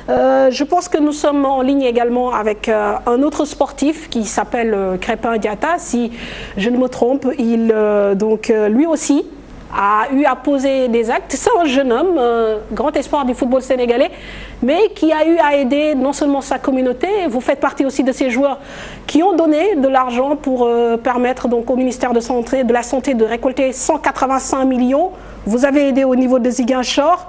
Je pense que nous sommes en ligne également avec un autre sportif qui s'appelle Crépin Diatta. Si je ne me trompe, lui aussi a eu à poser des actes. C'est un jeune homme, grand espoir du football sénégalais, mais qui a eu à aider non seulement sa communauté, vous faites partie aussi de ces joueurs qui ont donné de l'argent pour permettre donc au ministère de la Santé de récolter 185 millions. Vous avez aidé au niveau de Ziguinchor.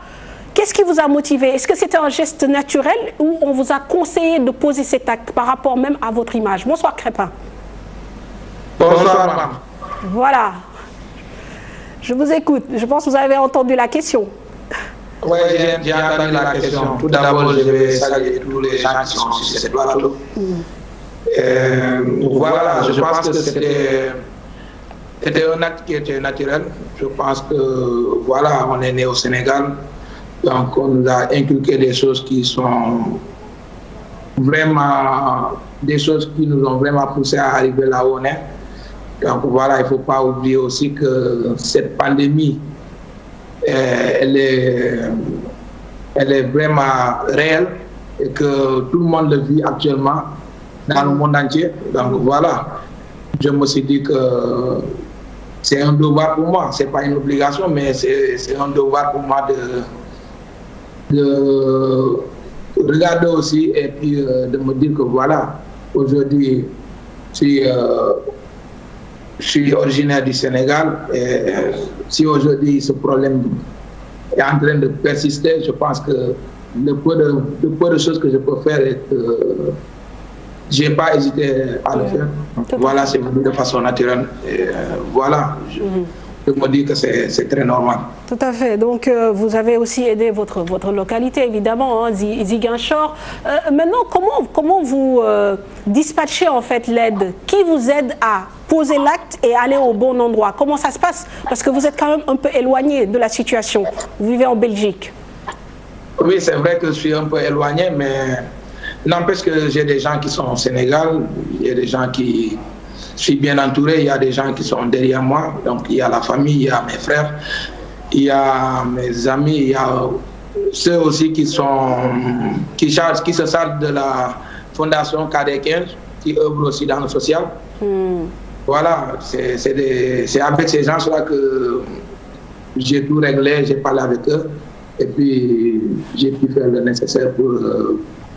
Qu'est-ce qui vous a motivé? Est-ce que c'était un geste naturel ou on vous a conseillé de poser cet acte par rapport même à votre image? Bonsoir Crépin. Bonsoir madame. Voilà. Je vous écoute. Je pense que vous avez entendu la question. Oui, j'ai entendu la question. Tout d'abord, je vais saluer tous les gens qui sont sur cette plateau. Voilà, je pense que c'était un acte qui était naturel. Je pense que, voilà, on est né au Sénégal. Donc, on nous a inculqué des choses qui sont vraiment des choses qui nous ont vraiment poussé à arriver là où on est. Donc voilà, il ne faut pas oublier aussi que cette pandémie, elle est vraiment réelle et que tout le monde le vit actuellement dans le monde entier. Donc voilà, je me suis dit que c'est un devoir pour moi, ce n'est pas une obligation, mais c'est un devoir pour moi de regarder aussi et puis de me dire que voilà, aujourd'hui, je suis originaire du Sénégal et si aujourd'hui ce problème est en train de persister, je pense que le peu de choses que je peux faire est que je n'ai pas hésité à le faire. Voilà, c'est venu de façon naturelle. Et voilà, je me dis que c'est très normal. Tout à fait. Donc, vous avez aussi aidé votre localité, évidemment, hein, Ziguinchor. Maintenant, comment vous dispatchez en fait l'aide? Qui vous aide à poser l'acte et aller au bon endroit? Comment ça se passe? Parce que vous êtes quand même un peu éloigné de la situation. Vous vivez en Belgique. Oui, c'est vrai que je suis un peu éloigné, mais n'empêche que j'ai des gens qui sont au Sénégal, il y a des gens qui... Je suis bien entouré, il y a des gens qui sont derrière moi, donc il y a la famille, il y a mes frères, il y a mes amis, il y a ceux aussi qui se chargent de la fondation KD15, qui œuvre aussi dans le social. Voilà, c'est avec ces gens-là que j'ai tout réglé, j'ai parlé avec eux, et puis j'ai pu faire le nécessaire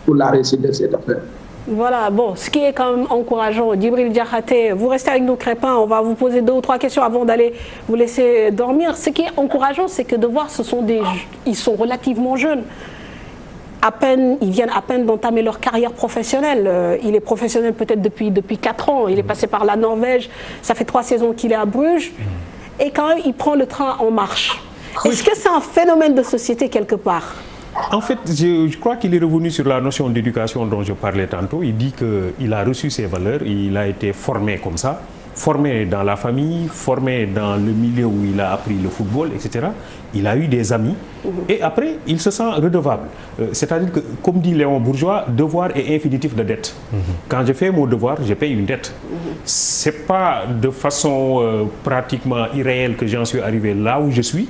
pour la réussite de cette affaire. Voilà, bon, ce qui est quand même encourageant, Djibril Diakhaté, vous restez avec nous Crépin, on va vous poser 2 ou 3 questions avant d'aller vous laisser dormir. Ce qui est encourageant, c'est que de voir, ils sont relativement jeunes. Ils viennent à peine d'entamer leur carrière professionnelle. Il est professionnel peut-être depuis 4 ans, il est passé par la Norvège, ça fait 3 saisons qu'il est à Bruges, et quand même il prend le train en marche. Est-ce que c'est un phénomène de société quelque part? En fait, je crois qu'il est revenu sur la notion d'éducation dont je parlais tantôt. Il dit qu'il a reçu ses valeurs, il a été formé comme ça, formé dans la famille, formé dans le milieu où il a appris le football, etc. Il a eu des amis et après, il se sent redevable. C'est-à-dire que, comme dit Léon Bourgeois, devoir est infinitif de dette. Quand je fais mon devoir, je paye une dette. C'est pas de façon pratiquement irréelle que j'en suis arrivé là où je suis.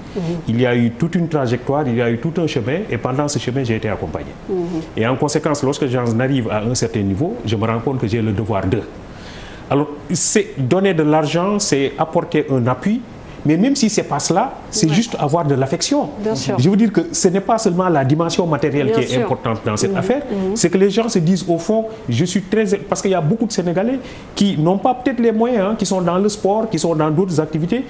Il y a eu toute une trajectoire, il y a eu tout un chemin et pendant ce chemin, j'ai été accompagné. Et en conséquence, lorsque j'en arrive à un certain niveau, je me rends compte que j'ai le devoir d'eux. Alors, c'est donner de l'argent, c'est apporter un appui, mais même si ce n'est pas cela, c'est juste avoir de l'affection. Je veux dire que ce n'est pas seulement la dimension matérielle qui est importante dans cette affaire, c'est que les gens se disent au fond, je suis très... Parce qu'il y a beaucoup de Sénégalais qui n'ont pas peut-être les moyens, hein, qui sont dans le sport, qui sont dans d'autres activités,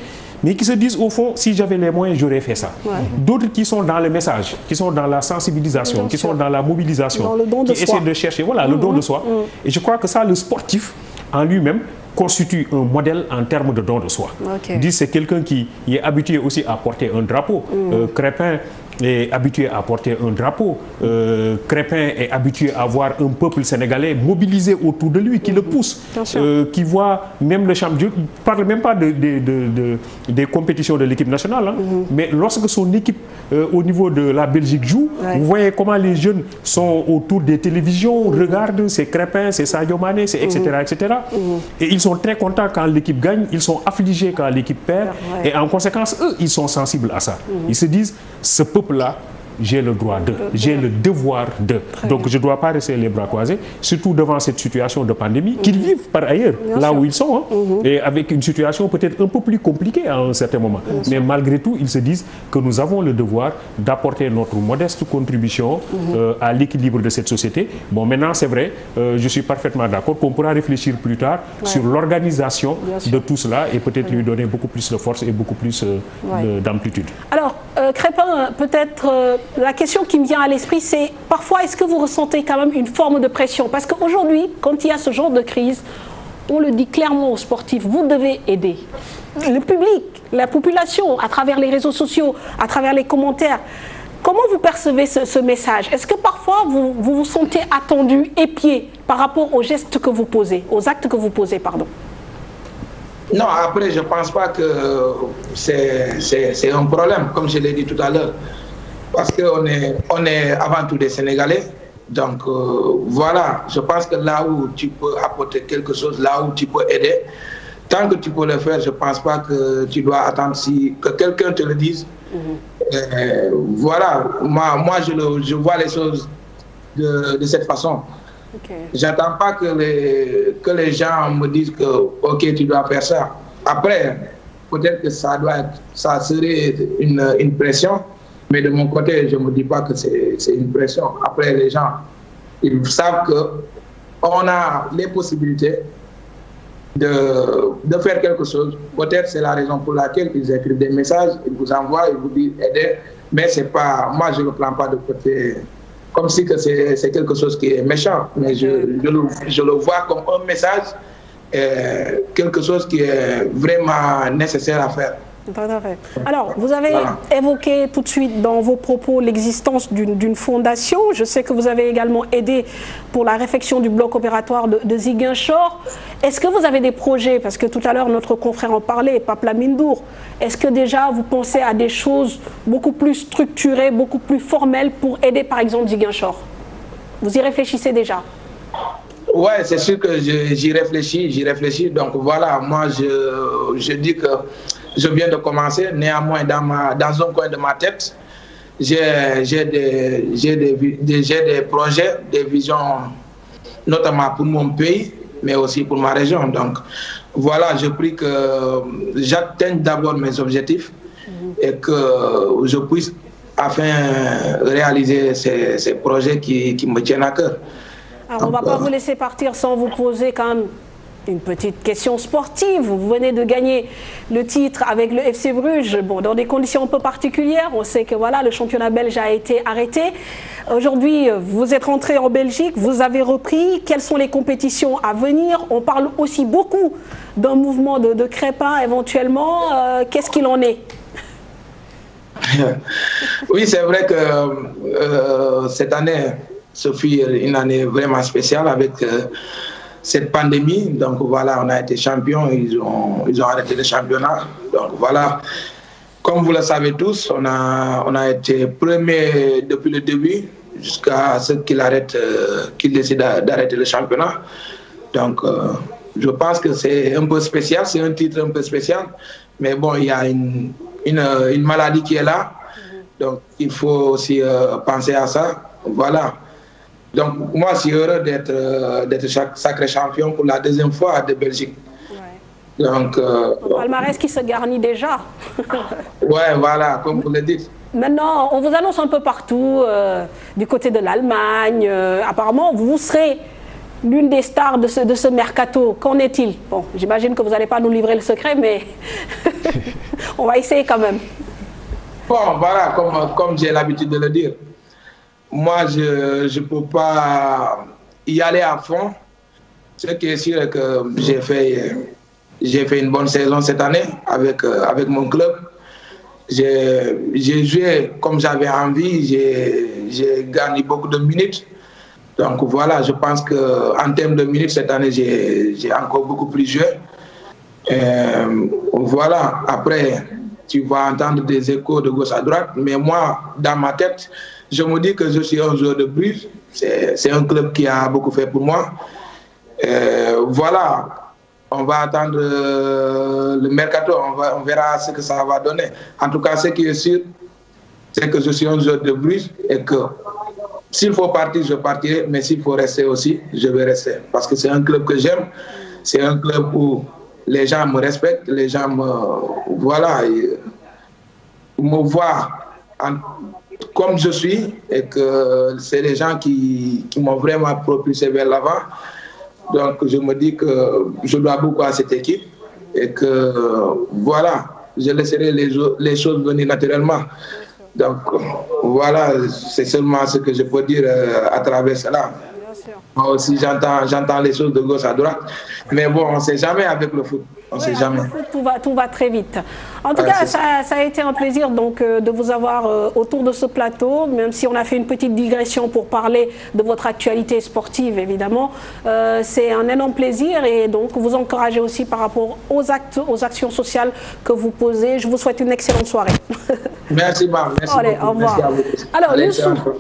mais qui se disent au fond, si j'avais les moyens, j'aurais fait ça. D'autres qui sont dans le message, qui sont dans la sensibilisation, qui sont dans la mobilisation, qui essaient de chercher le don de soi. Et je crois que ça, le sportif, en lui-même, constitue un modèle en termes de don de soi. C'est quelqu'un qui est habitué aussi à porter un drapeau. Crépin est habitué à porter un drapeau. Crépin est habitué à voir un peuple sénégalais mobilisé autour de lui, qui le pousse, qui voit même le champion. Je ne parle même pas des compétitions de l'équipe nationale, hein, mais lorsque son équipe au niveau de la Belgique joue, vous voyez comment les jeunes sont autour des télévisions, regardent, c'est Crépin, c'est Sadio Mané, c'est etc. etc. Et ils sont très contents quand l'équipe gagne, ils sont affligés quand l'équipe perd, et en conséquence, eux, ils sont sensibles à ça. Ils se disent, ce peuple-là j'ai le droit de, j'ai le devoir de. Donc je ne dois pas rester les bras croisés, surtout devant cette situation de pandémie qu'ils vivent par ailleurs, là où ils sont, et avec une situation peut-être un peu plus compliquée à un certain moment. Mais malgré tout, ils se disent que nous avons le devoir d'apporter notre modeste contribution à l'équilibre de cette société. Bon, maintenant, c'est vrai, je suis parfaitement d'accord qu'on pourra réfléchir plus tard sur l'organisation de tout cela et peut-être lui donner beaucoup plus de force et beaucoup plus d'amplitude. Alors, Crépin, peut-être la question qui me vient à l'esprit, c'est parfois, est-ce que vous ressentez quand même une forme de pression? Parce qu'aujourd'hui, quand il y a ce genre de crise, on le dit clairement aux sportifs, vous devez aider. Le public, la population, à travers les réseaux sociaux, à travers les commentaires. Comment vous percevez ce message? Est-ce que parfois vous vous sentez attendu, épié par rapport aux gestes que vous posez, aux actes que vous posez, pardon? Non, après, je ne pense pas que c'est un problème, comme je l'ai dit tout à l'heure. Parce qu'on est avant tout des Sénégalais. Donc, voilà, je pense que là où tu peux apporter quelque chose, là où tu peux aider, tant que tu peux le faire, je ne pense pas que tu dois attendre que quelqu'un te le dise. Voilà, moi je vois les choses de cette façon. J'attends pas que les gens me disent que ok, tu dois faire ça. Après, peut-être que ça serait une pression, mais de mon côté, je ne me dis pas que c'est une pression. Après, les gens, ils savent qu'on a les possibilités de faire quelque chose. Peut-être c'est la raison pour laquelle ils écrivent des messages, ils vous envoient, ils vous disent aider, mais c'est pas, moi je ne le prends pas de côté comme si que c'est quelque chose qui est méchant, mais je le vois comme un message, quelque chose qui est vraiment nécessaire à faire. Alors, vous avez évoqué tout de suite dans vos propos l'existence d'une fondation. Je sais que vous avez également aidé pour la réfection du bloc opératoire de Ziguinchor. Est-ce que vous avez des projets, parce que tout à l'heure notre confrère en parlait, Pape Lamindour, est-ce que déjà vous pensez à des choses beaucoup plus structurées, beaucoup plus formelles pour aider par exemple Ziguinchor? Vous y réfléchissez déjà? Ouais, c'est sûr que j'y réfléchis. Donc voilà, moi je dis que je viens de commencer. Néanmoins, dans un coin de ma tête, j'ai des projets, des visions, notamment pour mon pays, mais aussi pour ma région. Donc voilà, je prie que j'atteigne d'abord mes objectifs et que je puisse enfin réaliser ces projets qui me tiennent à cœur. Alors, on ne va pas vous laisser partir sans vous poser quand même une petite question sportive. Vous venez de gagner le titre avec le FC Bruges, bon, dans des conditions un peu particulières. On sait que voilà, le championnat belge a été arrêté. Aujourd'hui, vous êtes rentré en Belgique, vous avez repris. Quelles sont les compétitions à venir? On parle aussi beaucoup d'un mouvement de Crépin éventuellement. Qu'est-ce qu'il en est? Oui, c'est vrai que cette année, ce fut une année vraiment spéciale avec cette pandémie. Donc voilà, on a été champions, ils ont arrêté le championnat. Donc voilà, comme vous le savez tous, on a été premier depuis le début jusqu'à ce qu'il décide d'arrêter le championnat. Donc je pense que c'est un peu spécial, c'est un titre un peu spécial. Mais bon, il y a une maladie qui est là. Donc il faut aussi penser à ça. Voilà. Donc, moi, je suis heureux d'être sacré champion pour la deuxième fois de Belgique. Ouais. Donc, un palmarès qui se garnit déjà. Ouais, voilà, comme vous le dites. Maintenant, on vous annonce un peu partout, du côté de l'Allemagne. Apparemment, vous serez l'une des stars de ce mercato. Qu'en est-il? Bon, j'imagine que vous n'allez pas nous livrer le secret, mais on va essayer quand même. Bon, voilà, comme j'ai l'habitude de le dire. Moi, je ne peux pas y aller à fond. Ce qui est sûr est que j'ai fait une bonne saison cette année avec mon club. J'ai joué comme j'avais envie, j'ai gagné beaucoup de minutes. Donc voilà, je pense qu'en termes de minutes, cette année, j'ai encore beaucoup plus joué. Voilà, après, tu vas entendre des échos de gauche à droite, mais moi, dans ma tête, je me dis que je suis un joueur de Bruges. C'est un club qui a beaucoup fait pour moi. Voilà, on va attendre le mercato, on verra ce que ça va donner. En tout cas, ce qui est sûr, c'est que je suis un joueur de Bruges et que s'il faut partir, je partirai, mais s'il faut rester aussi, je vais rester. Parce que c'est un club que j'aime, c'est un club où les gens me respectent, les gens me voient comme je suis et que c'est les gens qui m'ont vraiment propulsé vers l'avant. Donc je me dis que je dois beaucoup à cette équipe et que voilà, je laisserai les choses venir naturellement. Donc voilà, c'est seulement ce que je peux dire à travers cela. Moi aussi, j'entends les choses de gauche à droite. Mais bon, on ne sait jamais avec le foot. On sait jamais. Le foot, tout va très vite. En tout cas, ça a été un plaisir donc, de vous avoir autour de ce plateau, même si on a fait une petite digression pour parler de votre actualité sportive, évidemment. C'est un énorme plaisir et donc vous encouragez aussi par rapport aux actions sociales que vous posez. Je vous souhaite une excellente soirée. Merci, Marc. Merci Allez, beaucoup. au revoir. Merci à vous. Alors, allez, Youssou,